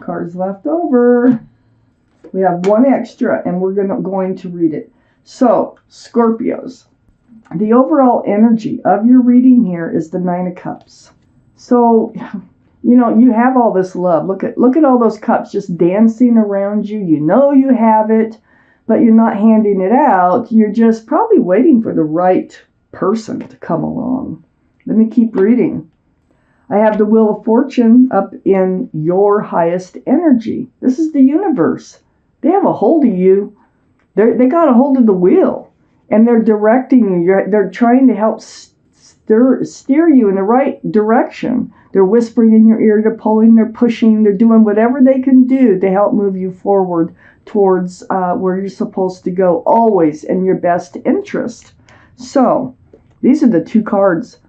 cards left over. We have one extra, and we're going to read it. So, Scorpios, the overall energy of your reading here is the Nine of Cups. So, you have all this love. Look at all those cups just dancing around you. You know you have it, but you're not handing it out. You're just probably waiting for the right person to come along. Let me keep reading. I have the Wheel of Fortune up in your highest energy. This is the universe. They have a hold of you. They got a hold of the wheel, and they're directing you. They're trying to help steer you in the right direction. They're whispering in your ear. They're pulling. They're pushing. They're doing whatever they can do to help move you forward towards where you're supposed to go, always in your best interest. So, these are the two cards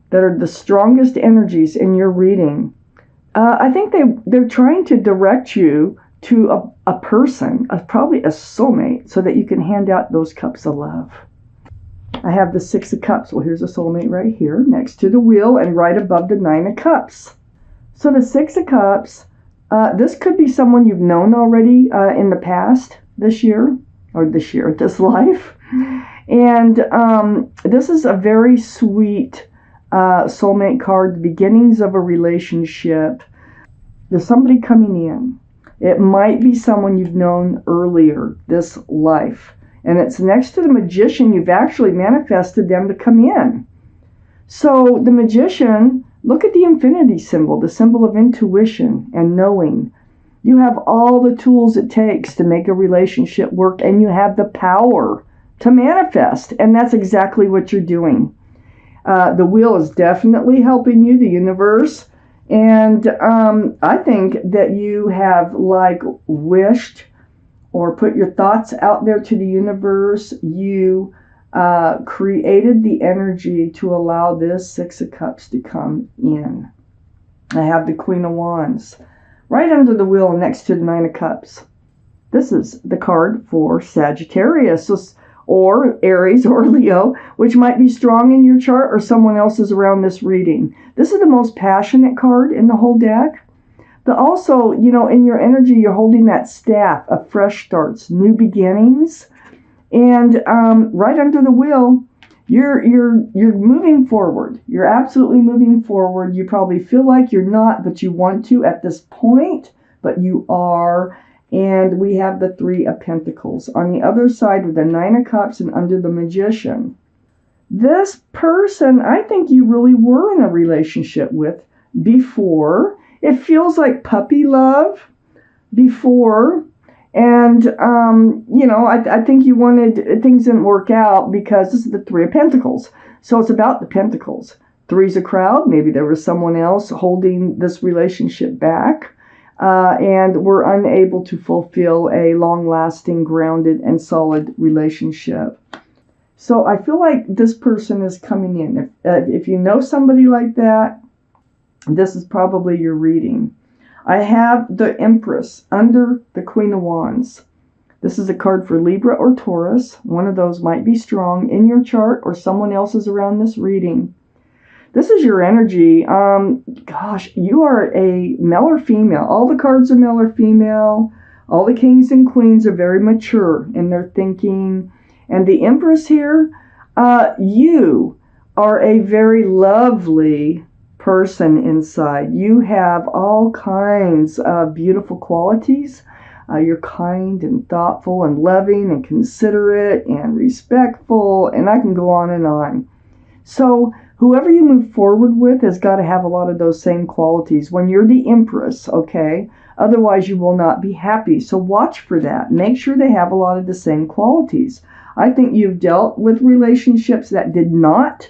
that are the strongest energies in your reading. I think they're trying to direct you to a person, probably a soulmate, so that you can hand out those cups of love. I have the Six of Cups. Well, here's a soulmate right here next to the wheel and right above the Nine of Cups. So the Six of Cups, this could be someone you've known already in the past, this life. And this is a very sweet soulmate card, the beginnings of a relationship. There's somebody coming in. It might be someone you've known earlier this life. And it's next to the Magician. You've actually manifested them to come in. So the Magician, look at the infinity symbol, the symbol of intuition and knowing. You have all the tools it takes to make a relationship work, and you have the power to manifest. And that's exactly what you're doing. The wheel is definitely helping you, the universe. And I think that you have wished or put your thoughts out there to the universe. You created the energy to allow this Six of Cups to come in. I have the Queen of Wands right under the wheel next to the Nine of Cups. This is the card for Sagittarius or Aries or Leo, which might be strong in your chart or someone else's around this reading. This is the most passionate card in the whole deck. But also, in your energy, you're holding that staff of fresh starts, new beginnings. And right under the wheel, you're moving forward. You're absolutely moving forward. You probably feel like you're not, but you want to at this point, but you are. And we have the Three of Pentacles on the other side with the Nine of Cups and under the Magician. This person, I think you really were in a relationship with before. It feels like puppy love before. And, I think you wanted, things didn't work out because this is the Three of Pentacles. So it's about the Pentacles. Three's a crowd. Maybe there was someone else holding this relationship back. And we're unable to fulfill a long-lasting, grounded, and solid relationship. So I feel like this person is coming in. If you know somebody like that, this is probably your reading. I have the Empress under the Queen of Wands. This is a card for Libra or Taurus. One of those might be strong in your chart or someone else's around this reading. This is your energy. You are a male or female. All the cards are male or female. All the kings and queens are very mature in their thinking. And the Empress here, you are a very lovely person inside. You have all kinds of beautiful qualities. You're kind and thoughtful and loving and considerate and respectful. And I can go on and on. So whoever you move forward with has got to have a lot of those same qualities when you're the Empress, okay? Otherwise, you will not be happy. So watch for that. Make sure they have a lot of the same qualities. I think you've dealt with relationships that did not,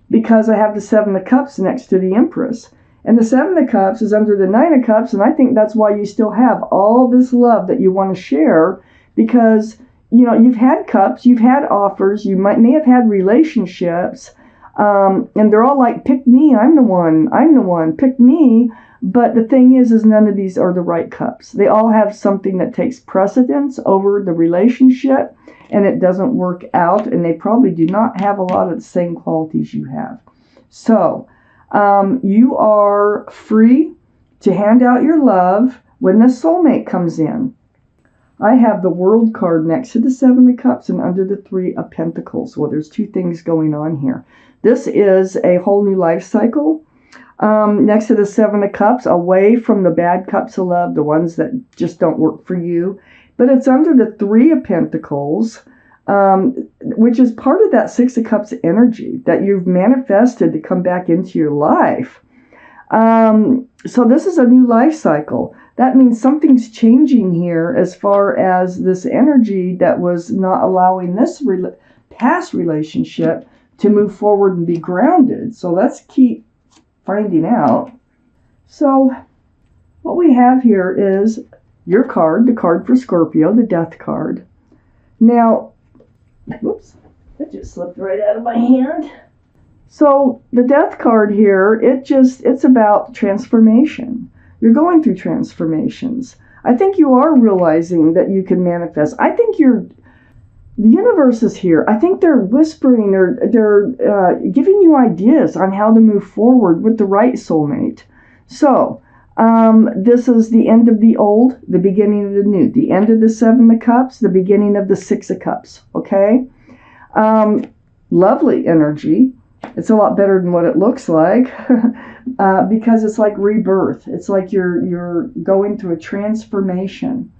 because I have the Seven of Cups next to the Empress. And the Seven of Cups is under the Nine of Cups, and I think that's why you still have all this love that you want to share, because, you've had cups, you've had offers, you may have had relationships, and they're all like, pick me, I'm the one, pick me. But the thing is none of these are the right cups. They all have something that takes precedence over the relationship, and it doesn't work out, and they probably do not have a lot of the same qualities you have. So, you are free to hand out your love When the soulmate comes in, I have the World card next to the Seven of Cups and under the Three of Pentacles. Well, there's two things going on here. This is a whole new life cycle. Next to the Seven of Cups, away from the bad cups of love, the ones that just don't work for you. But it's under the Three of Pentacles, which is part of that Six of Cups energy that you've manifested to come back into your life. So this is a new life cycle. That means something's changing here as far as this energy that was not allowing this past relationship to move forward and be grounded. So let's keep finding out. So what we have here is your card, the card for Scorpio, the Death card. Now, whoops, that just slipped right out of my hand. So the Death card here, it's about transformation. You're going through transformations. I think you are realizing that you can manifest. I think the universe is here. I think they're whispering, they're giving you ideas on how to move forward with the right soulmate. So this is the end of the old, the beginning of the new, the end of the Seven of Cups, the beginning of the Six of Cups. Okay, lovely energy. It's a lot better than what it looks like because it's like rebirth. It's like you're going through a transformation.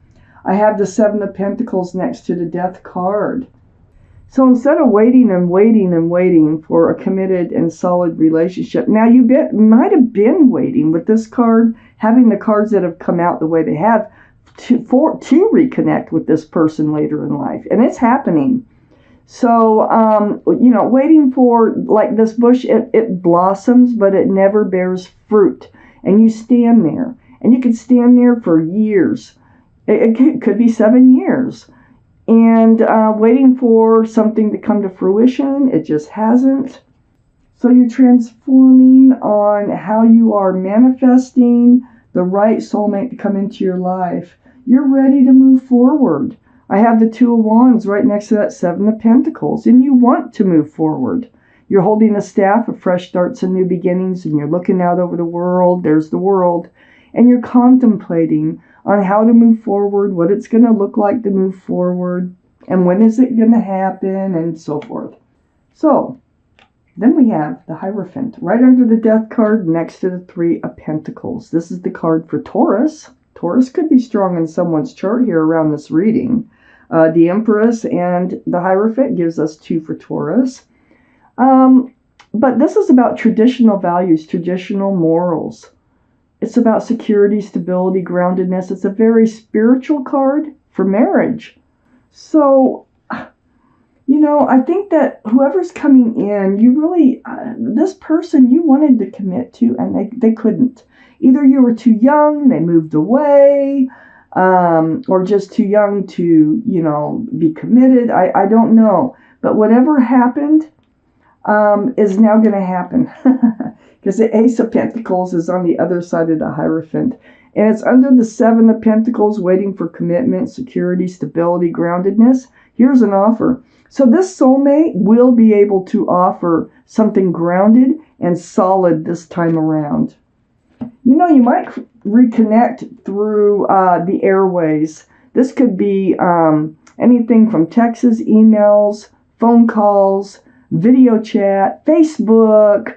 I have the Seven of Pentacles next to the Death card. So instead of waiting and waiting and waiting for a committed and solid relationship, now you might have been waiting with this card, having the cards that have come out the way they have, to reconnect with this person later in life. And it's happening. So, waiting for, like this bush, it blossoms, but it never bears fruit. And you stand there. And you can stand there for years. It could be 7 years. And waiting for something to come to fruition. It just hasn't. So you're transforming on how you are manifesting the right soulmate to come into your life. You're ready to move forward. I have the Two of Wands right next to that Seven of Pentacles, and you want to move forward. You're holding a staff of fresh starts and new beginnings, and you're looking out over the world. There's the world. And you're contemplating on how to move forward, what it's going to look like to move forward, and when is it going to happen, and so forth. So, then we have the Hierophant right under the Death card next to the Three of Pentacles. This is the card for Taurus. Taurus could be strong in someone's chart here around this reading. The Empress and the Hierophant gives us 2 for Taurus. But this is about traditional values, traditional morals. It's about security, stability, groundedness. It's a very spiritual card for marriage. So, I think that whoever's coming in, you really, this person you wanted to commit to, and they couldn't. Either you were too young, they moved away, or just too young to, be committed. I don't know. But whatever happened is now going to happen. Because the Ace of Pentacles is on the other side of the Hierophant. And it's under the Seven of Pentacles, waiting for commitment, security, stability, groundedness. Here's an offer. So this soulmate will be able to offer something grounded and solid this time around. You might reconnect through the airways. This could be anything from texts, emails, phone calls, video chat, Facebook,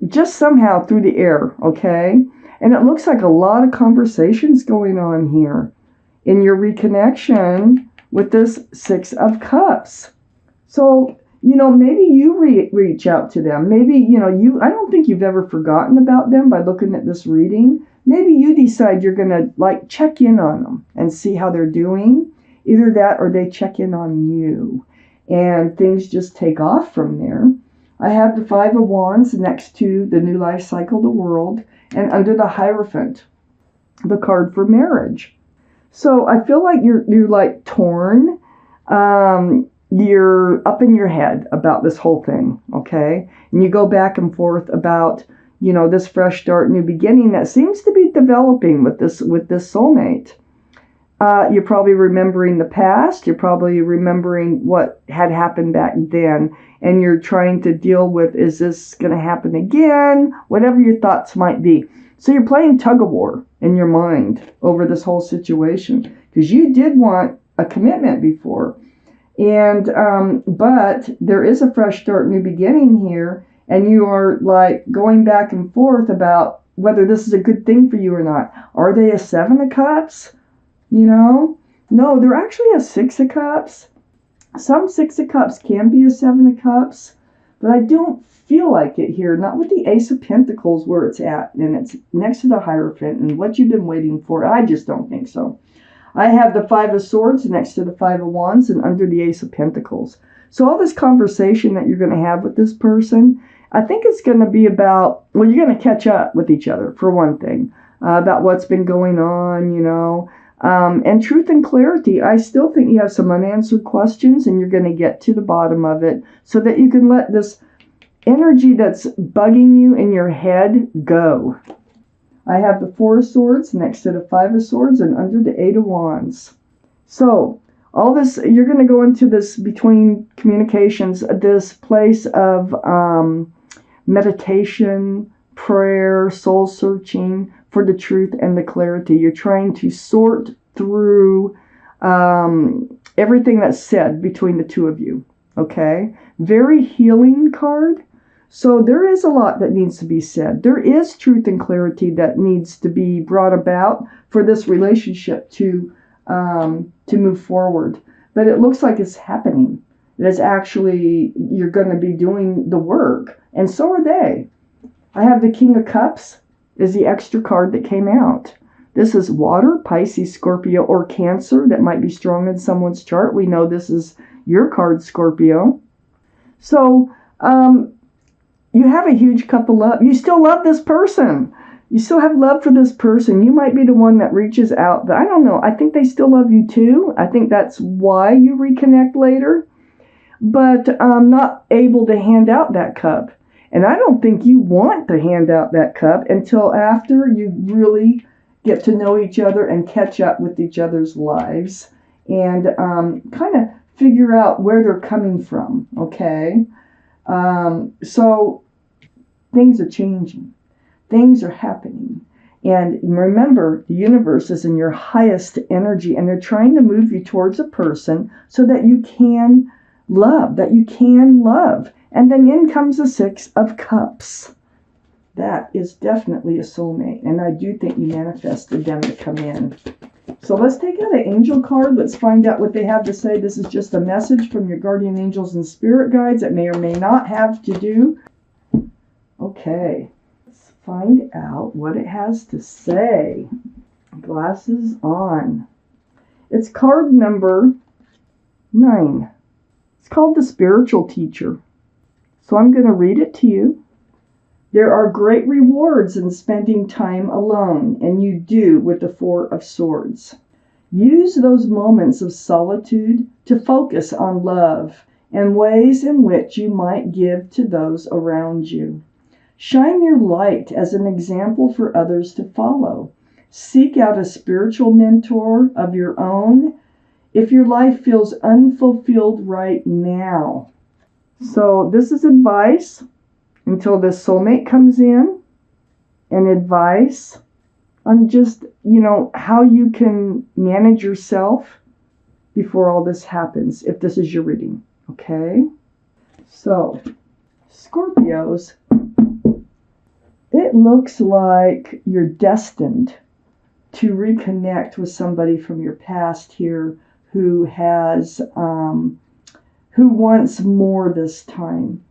just somehow through the air, okay? And it looks like a lot of conversations going on here in your reconnection with this Six of Cups. So, maybe you reach out to them. Maybe, I don't think you've ever forgotten about them by looking at this reading. Maybe you decide you're going to, check in on them and see how they're doing. Either that or they check in on you. And things just take off from there. I have the Five of Wands next to the new life cycle, the World, and under the Hierophant, the card for marriage. So I feel like you're torn. You're up in your head about this whole thing, okay? And you go back and forth about, this fresh start, new beginning that seems to be developing with this soulmate. You're probably remembering the past. You're probably remembering what had happened back then. And you're trying to deal with, is this going to happen again? Whatever your thoughts might be. So you're playing tug of war in your mind over this whole situation because you did want a commitment before. And, but there is a fresh start, new beginning here. And you are like going back and forth about whether this is a good thing for you or not. Are they a 7 of Cups? You know? No, they're actually a 6 of Cups. Some 6 of Cups can be a 7 of Cups, but I don't feel like it here. Not with the Ace of Pentacles where it's at, and it's next to the Hierophant and what you've been waiting for. I just don't think so. I have the 5 of Swords next to the 5 of Wands and under the Ace of Pentacles. So all this conversation that you're going to have with this person, I think it's going to be about, well, you're going to catch up with each other, for one thing, about what's been going on, you know. And truth and clarity, I still think you have some unanswered questions and you're going to get to the bottom of it so that you can let this energy that's bugging you in your head go. I have the 4 of Swords next to the 5 of Swords and under the 8 of Wands. So all this, you're going to go into this between communications, this place of meditation, prayer, soul searching for the truth and the clarity. You're trying to sort through everything that's said between the two of you. Okay? Very healing card. So there is a lot that needs to be said. There is truth and clarity that needs to be brought about for this relationship to move forward. But it looks like it's happening. It is actually, you're going to be doing the work. And so are they. I have the King of Cups is the extra card that came out. This is water, Pisces, Scorpio, or Cancer that might be strong in someone's chart. We know this is your card, Scorpio. So, you have a huge cup of love. You still love this person. You still have love for this person. You might be the one that reaches out. But I don't know. I think they still love you too. I think that's why you reconnect later. But not able to hand out that cup. And I don't think you want to hand out that cup until after you really get to know each other and catch up with each other's lives. And kind of figure out where they're coming from. Okay? So things are changing. Things are happening. And remember, the universe is in your highest energy and they're trying to move you towards a person so that you can love, And then in comes the 6 of Cups. That is definitely a soulmate. And I do think you manifested them to come in. So let's take out an angel card. Let's find out what they have to say. This is just a message from your guardian angels and spirit guides that may or may not have to do. Okay, let's find out what it has to say. Glasses on. It's card number 9. It's called the Spiritual Teacher. So I'm going to read it to you. There are great rewards in spending time alone, and you do with the 4 of Swords. Use those moments of solitude to focus on love and ways in which you might give to those around you. Shine your light as an example for others to follow. Seek out a spiritual mentor of your own if your life feels unfulfilled right now. So this is advice until this soulmate comes in, and advice on just, how you can manage yourself before all this happens, if this is your reading, okay? So, Scorpios, it looks like you're destined to reconnect with somebody from your past here who has, who wants more this time.